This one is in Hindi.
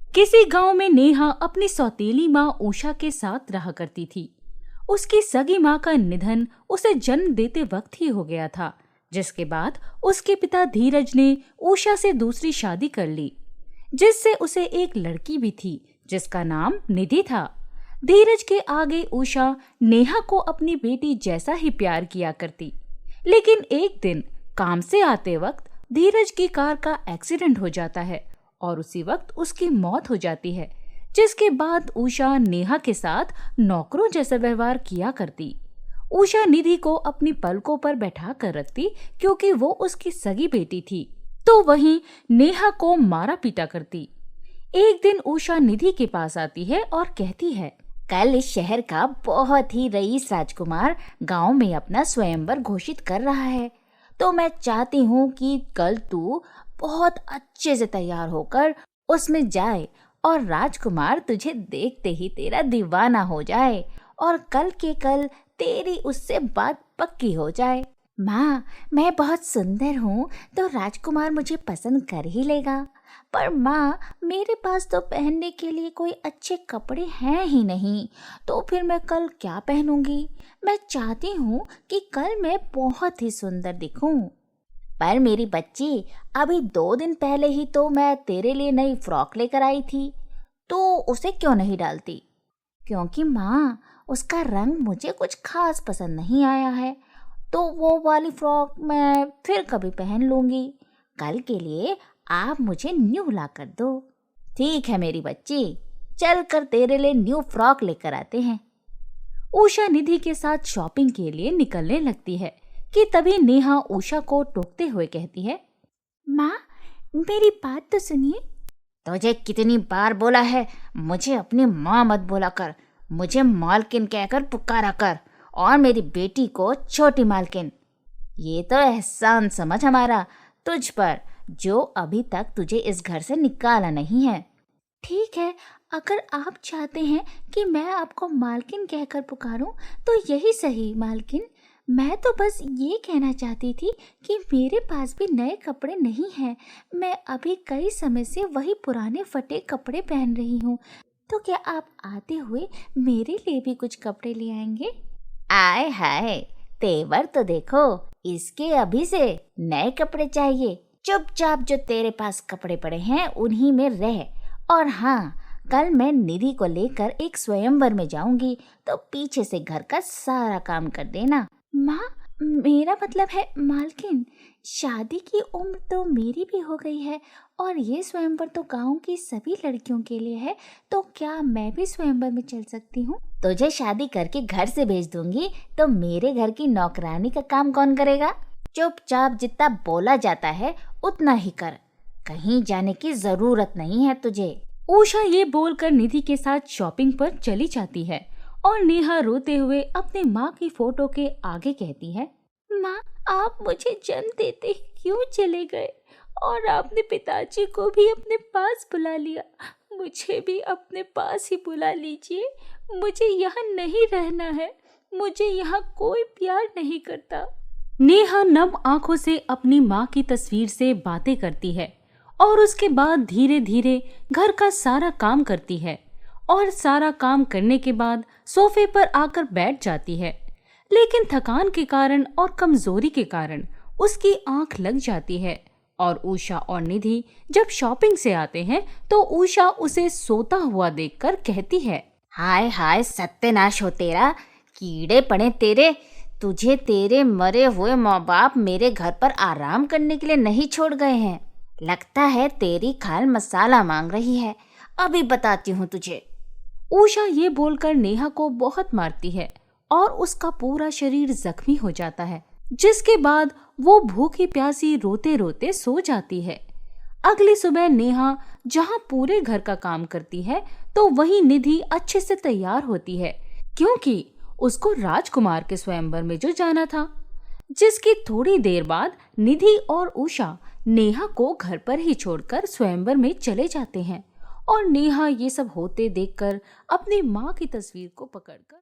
किसी गांव में नेहा अपनी सौतेली माँ उषा के साथ रहा करती थी। उसकी सगी माँ का निधन उसे जन्म देते वक्त ही हो गया था, जिसके बाद उसके पिता धीरज ने उषा से दूसरी शादी कर ली, जिससे उसे एक लड़की भी थी जिसका नाम निधि था। धीरज के आगे उषा नेहा को अपनी बेटी जैसा ही प्यार किया करती, लेकिन एक दिन काम से आते वक्त धीरज की कार का एक्सीडेंट हो जाता है और उसी वक्त उसकी मौत हो जाती है, जिसके बाद उषा नेहा के साथ नौकरों जैसा व्यवहार किया करती। उषा निधि को अपनी पलकों पर बैठा कर रखती क्योंकि वो उसकी सगी बेटी थी, तो वहीं नेहा को मारा पीटा करती। एक दिन उषा निधि के पास आती है और कहती है, कल इस शहर का बहुत ही रईस राजकुमार गांव में अपना स्वयंवर घोषित कर रहा है, तो मैं चाहती हूँ कि कल तू बहुत अच्छे से तैयार होकर उसमें जाए और राजकुमार तुझे देखते ही तेरा दीवाना हो जाए और कल के कल तेरी उससे बात पक्की हो जाए। माँ, मैं बहुत सुंदर हूँ तो राजकुमार मुझे पसंद कर ही लेगा, पर माँ मेरे पास तो पहनने के लिए कोई अच्छे कपड़े हैं ही नहीं, तो फिर मैं कल क्या पहनूंगी। मैं चाहती हूँ कि कल मैं बहुत ही सुंदर दिखूं। पर मेरी बच्ची, अभी 2 दिन पहले ही तो मैं तेरे लिए नई फ्रॉक लेकर आई थी, तो उसे क्यों नहीं डालती। क्योंकि माँ उसका रंग मुझे कुछ खास पसंद नहीं आया है, तो वो वाली फ्रॉक मैं फिर कभी पहन लूंगी। कल के लिए आप मुझे न्यू ला कर दो। ठीक है मेरी बच्ची, चल कर तेरे लिए न्यू फ्रॉक लेकर आते हैं। उषा निधि के साथ शॉपिंग के लिए निकलने लगती है कि तभी नेहा उषा को टोकते हुए कहती है, माँ मेरी बात तो सुनिए। तुझे कितनी बार बोला है मुझे अपनी माँ मत बोला कर, मुझे मालकिन कहकर पुकारा कर और मेरी बेटी को छोटी मालकिन। ये तो एहसान समझ हमारा तुझ पर, जो अभी तक तुझे इस घर से निकाला नहीं है। ठीक है, अगर आप चाहते हैं कि मैं आपको मालकिन कहकर पुकारूं तो यही सही मालकिन। मैं तो बस ये कहना चाहती थी कि मेरे पास भी नए कपड़े नहीं हैं। मैं अभी कई समय से वही पुराने फटे कपड़े पहन रही हूँ, तो क्या आप आते हुए मेरे लिए भी कुछ कपड़े ले आएंगे। आए हाय, तेवर तो देखो, इसके अभी से नए कपड़े चाहिए। चुपचाप जो तेरे पास कपड़े पड़े हैं उन्हीं में रह। और हाँ, कल मैं निधि को लेकर एक स्वयंवर में जाऊंगी, तो पीछे से घर का सारा काम कर देना। माँ, मेरा मतलब है मालकिन, शादी की उम्र तो मेरी भी हो गई है और ये स्वयंवर तो गांव की सभी लड़कियों के लिए है, तो क्या मैं भी स्वयंवर में चल सकती हूँ। तुझे शादी करके घर से भेज दूंगी तो मेरे घर की नौकरानी का काम कौन करेगा। चुपचाप जितना बोला जाता है उतना ही कर, कहीं जाने की जरूरत नहीं है तुझे। उषा ये बोलकर निधि के साथ शॉपिंग पर चली जाती है और नेहा रोते हुए अपनी माँ की फोटो के आगे कहती है, माँ आप मुझे जन्म देते ही क्यों चले गए और आपने पिताजी को भी अपने पास बुला लिया। मुझे भी अपने पास ही बुला लीजिए, मुझे यहाँ नहीं रहना है, मुझे यहाँ कोई प्यार नहीं करता। नेहा नम आंखों से अपनी माँ की तस्वीर से बातें करती है और उसके बाद धीरे धीरे घर का सारा काम करती है और सारा काम करने के बाद सोफे पर आकर बैठ जाती है, लेकिन थकान के कारण और कमजोरी के कारण उसकी आंख लग जाती है। और उषा और निधि जब शॉपिंग से आते हैं तो उषा उसे सोता हुआ देखकर कहती है, हाय हाय सत्यानाश हो तेरा, कीड़े पड़े तेरे। तुझे तेरे मरे हुए माँ बाप मेरे घर पर आराम करने के लिए नहीं छोड़ गए हैं। लगता है तेरी खाल मसाला मांग रही है, अभी बताती हूँ तुझे। उषा ये बोलकर नेहा को बहुत मारती है और उसका पूरा शरीर जख्मी हो जाता है, जिसके बाद वो भूखी प्यासी रोते रोते सो जाती है। अगली सुबह नेहा जहाँ पूरे घर का काम करती है तो वहीं निधि अच्छे से तैयार होती है, क्योंकि उसको राजकुमार के स्वयंवर में जो जाना था। जिसकी थोड़ी देर बाद निधि और उषा नेहा को घर पर ही छोड़कर स्वयंवर में चले जाते हैं और नेहा ये सब होते देखकर अपनी माँ की तस्वीर को पकड़कर